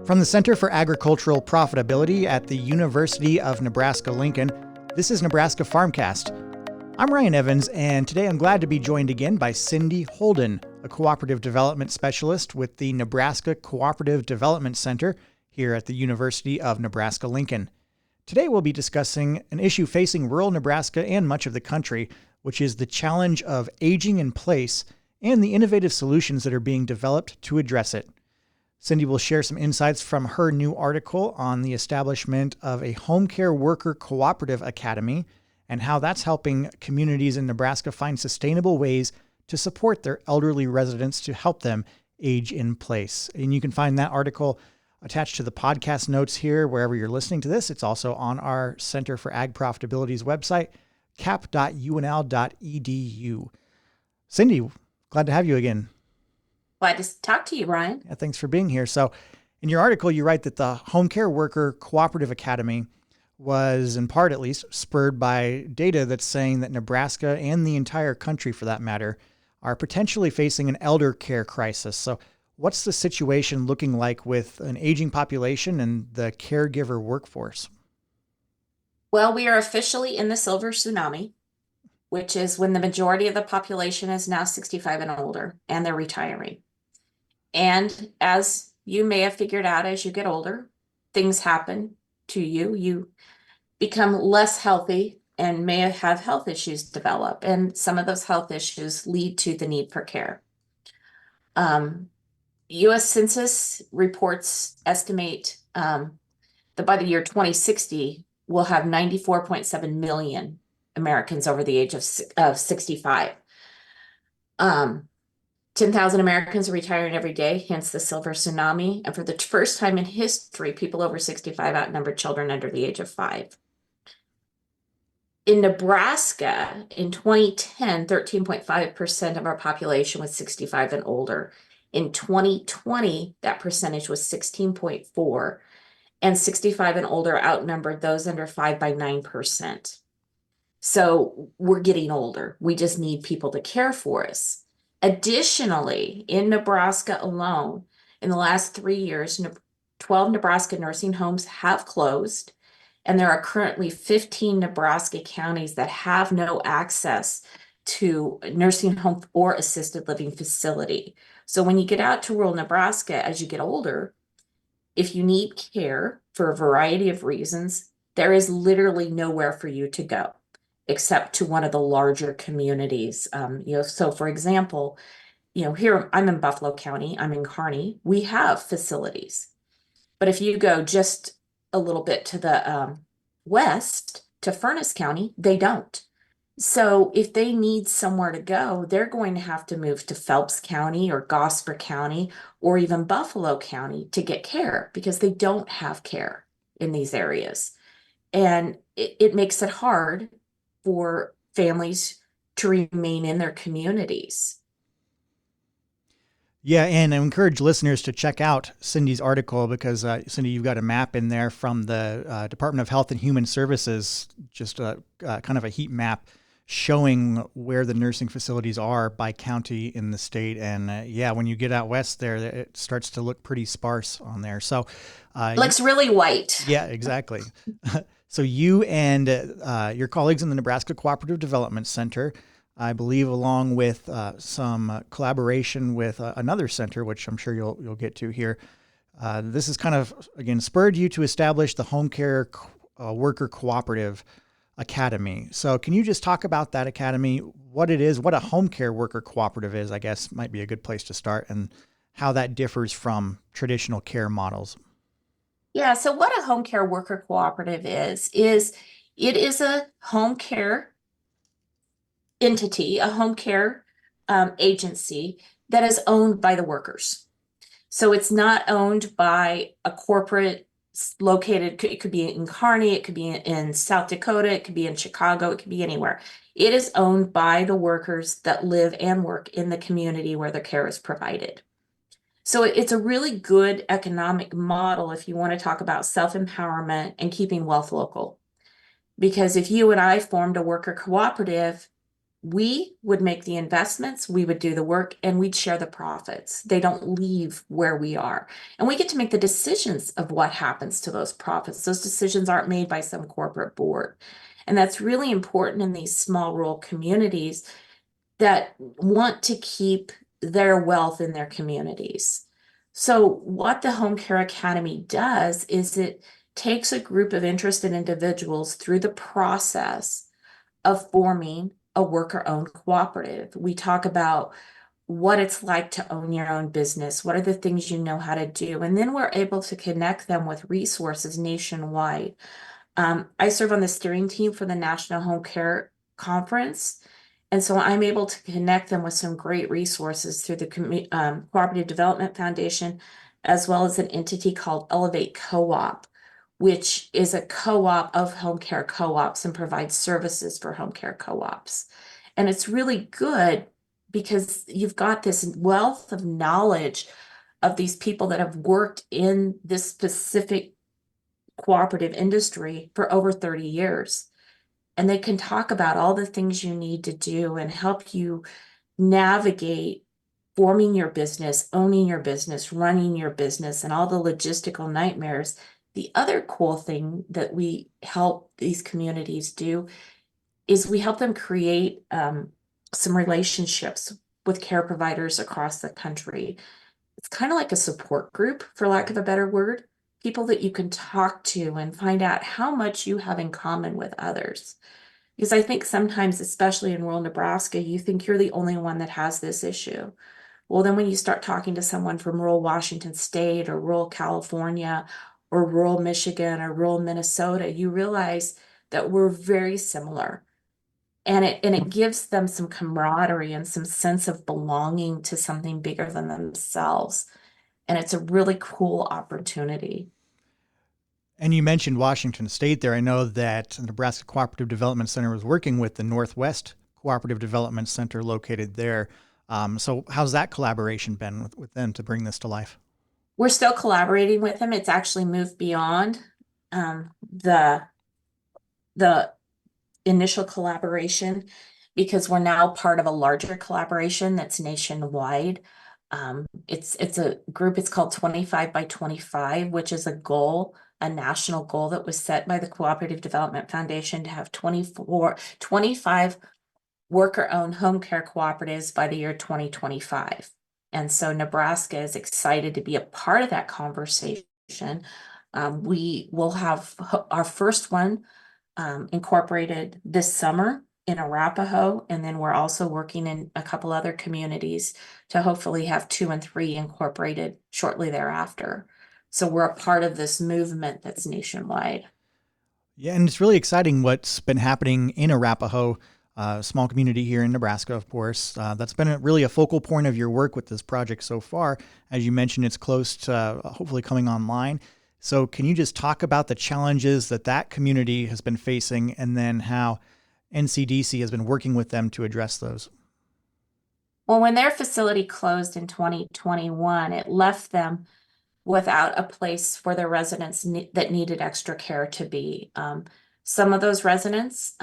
From the Center for Agricultural Profitability at the University of Nebraska-Lincoln, this is Nebraska Farmcast. I'm Ryan Evans, and today I'm glad to be joined again by Cindy Houlden, a Cooperative Development Specialist with the Nebraska Cooperative Development Center here at the University of Nebraska-Lincoln. Today we'll be discussing an issue facing rural Nebraska and much of the country, which is the challenge of aging in place and the innovative solutions that are being developed to address it. Cindy will share some insights from her new article on the establishment of a Homecare Worker Cooperative Academy and how that's helping communities in Nebraska find sustainable ways to support their elderly residents to help them age in place. And you can find that article attached to the podcast notes here wherever you're listening to this. It's also on our Center for Ag Profitability's website, cap.unl.edu. Cindy, glad to have you again. Glad to talk to you, Ryan. Yeah, thanks for being here. So in your article, you write that the Homecare Worker Cooperative Academy was, in part at least, spurred by data that's saying that Nebraska and the entire country, for that matter, are potentially facing an elder care crisis. So what's the situation looking like with an aging population and the caregiver workforce? Well, we are officially in the silver tsunami, which is when the majority of the population is now 65 and older, and they're retiring. And as you may have figured out, as you get older, things happen to you. You become less healthy and may have health issues develop. And some of those health issues lead to the need for care. U.S. Census reports estimate that by the year 2060, we'll have 94.7 million Americans over the age of 65. 10,000 Americans are retiring every day, hence the silver tsunami. And for the first time in history, people over 65 outnumber children under the age of 5. In Nebraska, in 2010, 13.5% of our population was 65 and older. In 2020, that percentage was 16.4%, and 65 and older outnumbered those under 5 by 9%. So we're getting older. We just need people to care for us. Additionally, in Nebraska alone, in the last 3 years, 12 Nebraska nursing homes have closed, and there are currently 15 Nebraska counties that have no access to a nursing home or assisted living facility. So when you get out to rural Nebraska, as you get older, if you need care for a variety of reasons, there is literally nowhere for you to go except to one of the larger communities. So for example, here I'm in Buffalo County, I'm in Kearney, we have facilities. But if you go just a little bit to the west to Furnace County, they don't. So if they need somewhere to go, they're going to have to move to Phelps County or Gosper County or even Buffalo County to get care because they don't have care in these areas. And it makes it hard for families to remain in their communities. Yeah, and I encourage listeners to check out Cindy's article because, Cindy, you've got a map in there from the Department of Health and Human Services, just kind of a heat map showing where the nursing facilities are by county in the state. And when you get out west there, it starts to look pretty sparse on there. So it looks really white. Yeah, exactly. So you and your colleagues in the Nebraska Cooperative Development Center, I believe, along with some collaboration with another center, which I'm sure you'll get to here. This is kind of, again, spurred you to establish the Homecare Worker Cooperative Academy. So can you just talk about that academy, what it is, what a Homecare Worker Cooperative is, I guess might be a good place to start, and how that differs from traditional care models? Yeah, so what a home care worker cooperative is it is a home care entity, a home care agency that is owned by the workers. So it's not owned by a corporate located, it could be in Kearney, it could be in South Dakota, it could be in Chicago, it could be anywhere. It is owned by the workers that live and work in the community where the care is provided. So it's a really good economic model if you want to talk about self-empowerment and keeping wealth local. Because if you and I formed a worker cooperative, We would make the investments, we would do the work, and we'd share the profits. They don't leave where we are. And we get to make the decisions of what happens to those profits. Those decisions aren't made by some corporate board. And that's really important in these small rural communities that want to keep their wealth in their communities. So what the Home Care Academy does is it takes a group of interested individuals through the process of forming a worker-owned cooperative. We talk about what it's like to own your own business. What are the things you know how to do? And then we're able to connect them with resources nationwide. I serve on the steering team for the National Home Care Conference. And so I'm able to connect them with some great resources through the Cooperative Development Foundation, as well as an entity called Elevate Co-op, which is a co-op of home care co-ops and provides services for home care co-ops. And it's really good because you've got this wealth of knowledge of these people that have worked in this specific cooperative industry for over 30 years. And they can talk about all the things you need to do and help you navigate forming your business, owning your business, running your business, and all the logistical nightmares. The other cool thing that we help these communities do is we help them create some relationships with care providers across the country. It's kind of like a support group, for lack of a better word, people that you can talk to and find out how much you have in common with others. Because I think sometimes, especially in rural Nebraska, you think you're the only one that has this issue. Well, then when you start talking to someone from rural Washington State or rural California or rural Michigan or rural Minnesota, you realize that we're very similar. And it gives them some camaraderie and some sense of belonging to something bigger than themselves. And it's a really cool opportunity. And you mentioned Washington State there. I know that the Nebraska Cooperative Development Center was working with the Northwest Cooperative Development Center located there. So how's that collaboration been with them to bring this to life? We're still collaborating with them. It's actually moved beyond the initial collaboration because we're now part of a larger collaboration that's nationwide. It's a group, it's called 25 by 25, which is a national goal that was set by the Cooperative Development Foundation to have 25 worker-owned home care cooperatives by the year 2025. And so Nebraska is excited to be a part of that conversation. We will have our first one incorporated this summer in Arapahoe, and then we're also working in a couple other communities to hopefully have 2 and 3 incorporated shortly thereafter. So we're a part of this movement that's nationwide. Yeah, and it's really exciting what's been happening in Arapahoe, a small community here in Nebraska, of course. That's been really a focal point of your work with this project so far. As you mentioned, it's close to hopefully coming online. So can you just talk about the challenges that community has been facing and then how NCDC has been working with them to address those? Well, when their facility closed in 2021, it left them without a place for their residents that needed extra care to be. Some of those residents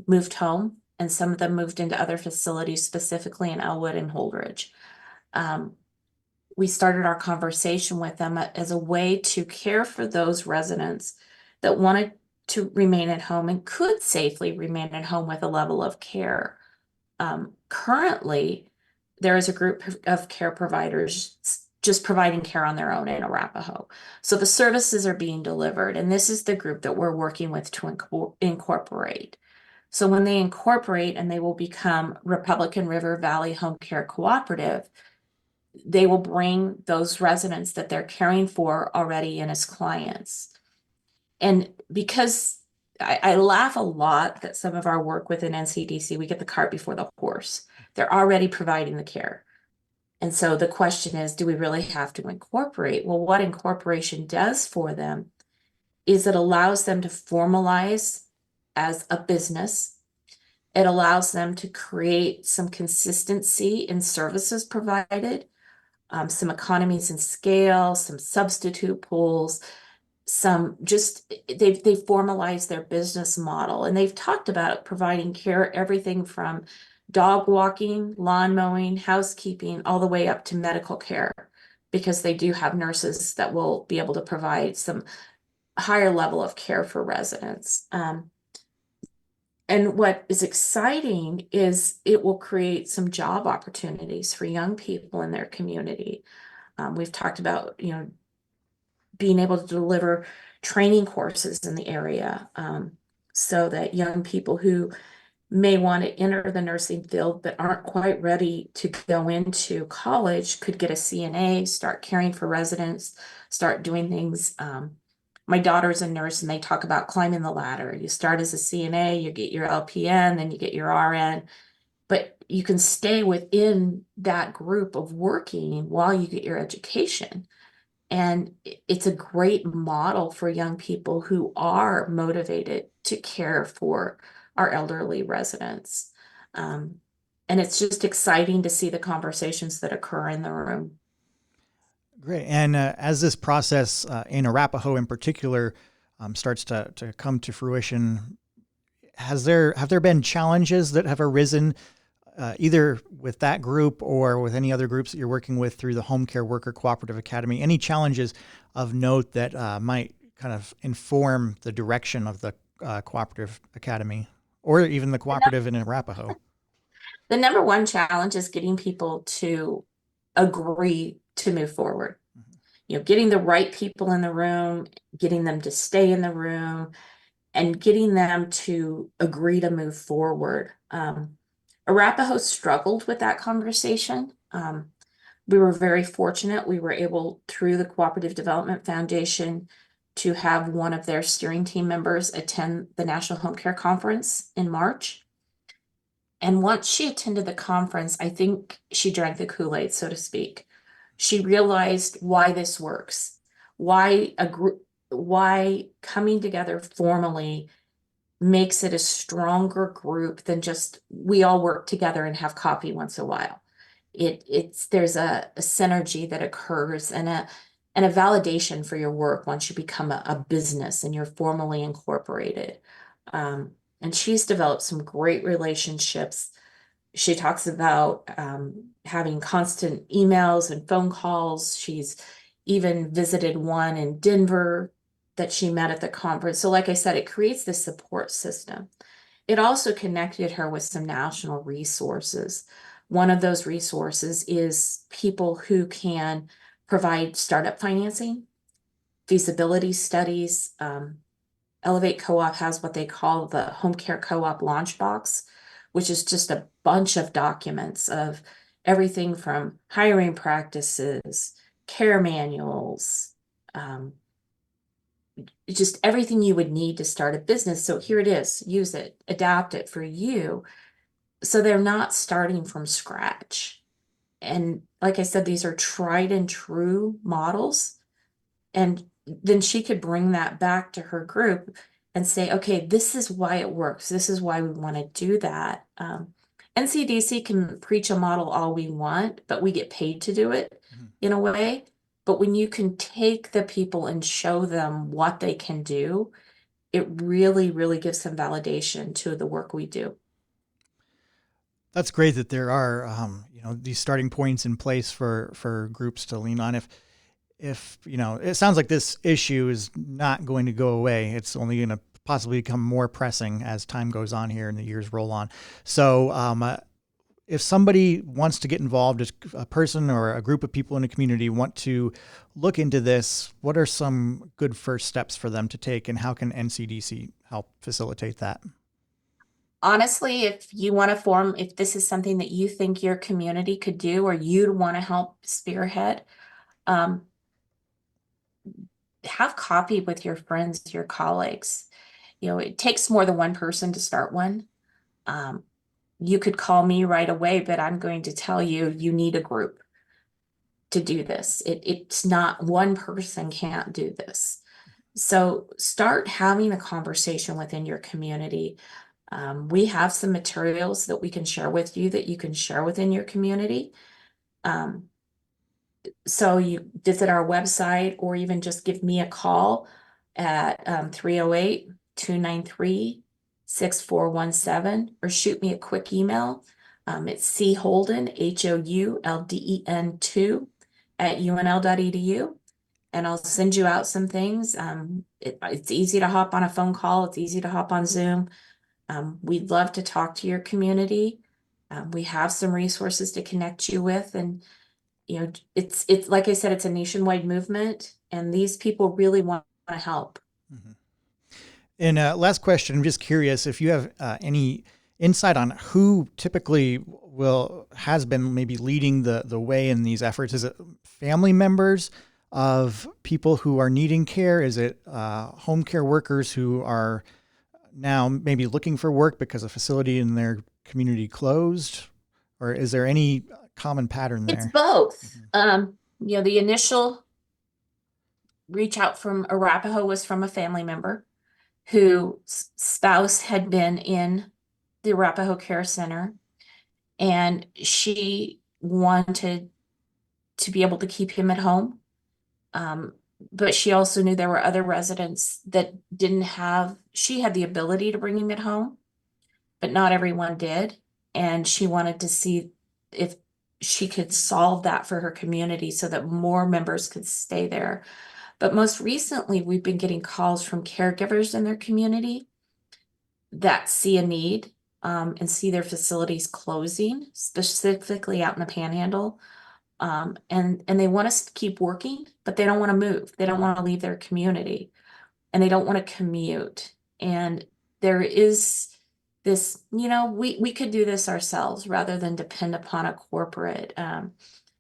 moved home, and some of them moved into other facilities, specifically in Elwood and Holdridge. We started our conversation with them as a way to care for those residents that wanted to remain at home and could safely remain at home with a level of care. Currently, there is a group of care providers just providing care on their own in Arapahoe. So the services are being delivered, and this is the group that we're working with to incorporate. So when they incorporate and they will become Republican River Valley Home Care Cooperative, they will bring those residents that they're caring for already in as clients. And because I laugh a lot that some of our work within NCDC, we get the cart before the horse. They're already providing the care. And so the question is, do we really have to incorporate? Well, what incorporation does for them is it allows them to formalize as a business. It allows them to create some consistency in services provided, some economies in scale, some substitute pools, some just they've formalized their business model, and they've talked about providing care, everything from dog walking, lawn mowing, housekeeping, all the way up to medical care, because they do have nurses that will be able to provide some higher level of care for residents. And what is exciting is it will create some job opportunities for young people in their community. We've talked about, being able to deliver training courses in the area, so that young people who may want to enter the nursing field but aren't quite ready to go into college could get a CNA, start caring for residents, start doing things. My daughter's a nurse and they talk about climbing the ladder. You start as a CNA, you get your LPN, then you get your RN, but you can stay within that group of working while you get your education. And it's a great model for young people who are motivated to care for our elderly residents. And it's just exciting to see the conversations that occur in the room. Great. And as this process in Arapahoe in particular starts to come to fruition, have there been challenges that have arisen either with that group or with any other groups that you're working with through the Homecare Worker Cooperative Academy? Any challenges of note that might kind of inform the direction of the Cooperative Academy or even the cooperative in Arapahoe? The number one challenge is getting people to agree to move forward. Getting the right people in the room, getting them to stay in the room, and getting them to agree to move forward. Arapahoe struggled with that conversation. We were very fortunate. We were able, through the Cooperative Development Foundation, to have one of their steering team members attend the National Home Care Conference in March. And once she attended the conference, I think she drank the Kool-Aid, so to speak. She realized why this works, why coming together formally makes it a stronger group than just we all work together and have coffee once in a while. There's a synergy that occurs and a validation for your work once you become a business and you're formally incorporated. And she's developed some great relationships. She talks about having constant emails and phone calls. She's even visited one in Denver that she met at the conference. So like I said, it creates this support system. It also connected her with some national resources. One of those resources is people who can provide startup financing, feasibility studies. Elevate Co-op has what they call the Home Care Co-op Launch Box, which is just a bunch of documents of everything from hiring practices, care manuals, just everything you would need to start a business. So here it is, use it, adapt it for you. So they're not starting from scratch. And like I said, these are tried and true models. And then she could bring that back to her group and say, okay, this is why it works. This is why we want to do that. NCDC can preach a model all we want, but we get paid to do it in a way. But when you can take the people and show them what they can do, it really, really gives some validation to the work we do. That's great that there are, these starting points in place for groups to lean on. If it sounds like this issue is not going to go away. It's only going to possibly become more pressing as time goes on here and the years roll on. So if somebody wants to get involved, as a person or a group of people in a community want to look into this, what are some good first steps for them to take, and how can NCDC help facilitate that? Honestly, if you want to if this is something that you think your community could do or you'd want to help spearhead, have coffee with your friends, your colleagues. It takes more than one person to start one. You could call me right away, but I'm going to tell you, you need a group to do this. It's not one person can't do this. So start having a conversation within your community. We have some materials that we can share with you that you can share within your community. So you visit our website or even just give me a call at 308-293-6417 or shoot me a quick email. It's C Houlden, Houlden 2 at unl.edu. And I'll send you out some things. It's easy to hop on a phone call. It's easy to hop on Zoom. We'd love to talk to your community. We have some resources to connect you with. And, it's like I said, it's a nationwide movement, and these people really want to help. Mm-hmm. And last question, I'm just curious if you have any insight on who typically has been maybe leading the way in these efforts. Is it family members of people who are needing care? Is it home care workers who are now maybe looking for work because a facility in their community closed? Or is there any common pattern there? It's both. Mm-hmm. The initial reach out from Arapahoe was from a family member whose spouse had been in the Arapahoe Care Center, and she wanted to be able to keep him at home. But she also knew there were other residents that she had the ability to bring him at home, but not everyone did. And she wanted to see if she could solve that for her community so that more members could stay there. But most recently, we've been getting calls from caregivers in their community that see a need and see their facilities closing, specifically out in the Panhandle. And they want us to keep working, but they don't want to move. They don't want to leave their community, and they don't want to commute. And there is this, we could do this ourselves rather than depend upon a corporate. The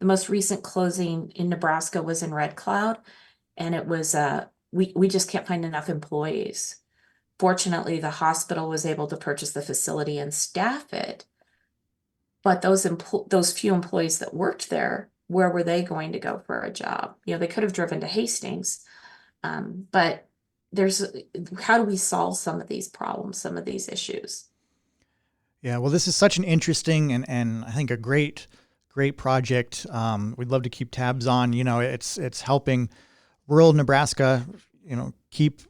most recent closing in Nebraska was in Red Cloud, and it was, we just can't find enough employees. Fortunately, the hospital was able to purchase the facility and staff it. But those few employees that worked there, where were they going to go for a job? They could have driven to Hastings. But how do we solve some of these problems, some of these issues? Yeah, well, this is such an interesting and I think a great project. We'd love to keep tabs on. It's helping rural Nebraska, keep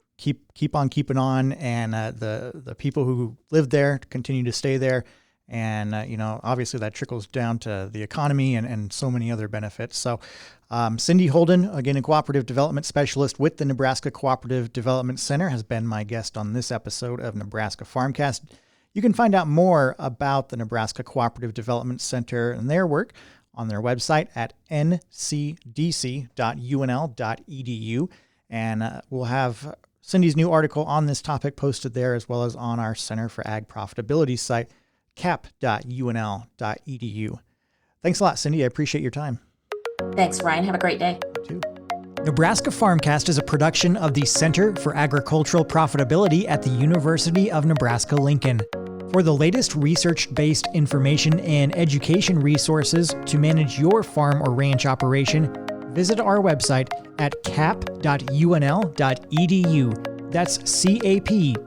on keeping on, and the people who live there continue to stay there. And, obviously that trickles down to the economy and so many other benefits. So Cindy Houlden, again, a Cooperative Development Specialist with the Nebraska Cooperative Development Center, has been my guest on this episode of Nebraska Farmcast. You can find out more about the Nebraska Cooperative Development Center and their work on their website at ncdc.unl.edu. And we'll have Cindy's new article on this topic posted there, as well as on our Center for Ag Profitability site, cap.unl.edu. Thanks a lot, Cindy. I appreciate your time. Thanks, Ryan. Have a great day. You too. Nebraska Farmcast is a production of the Center for Agricultural Profitability at the University of Nebraska-Lincoln. For the latest research-based information and education resources to manage your farm or ranch operation, visit our website at cap.unl.edu. That's cap.unl.edu.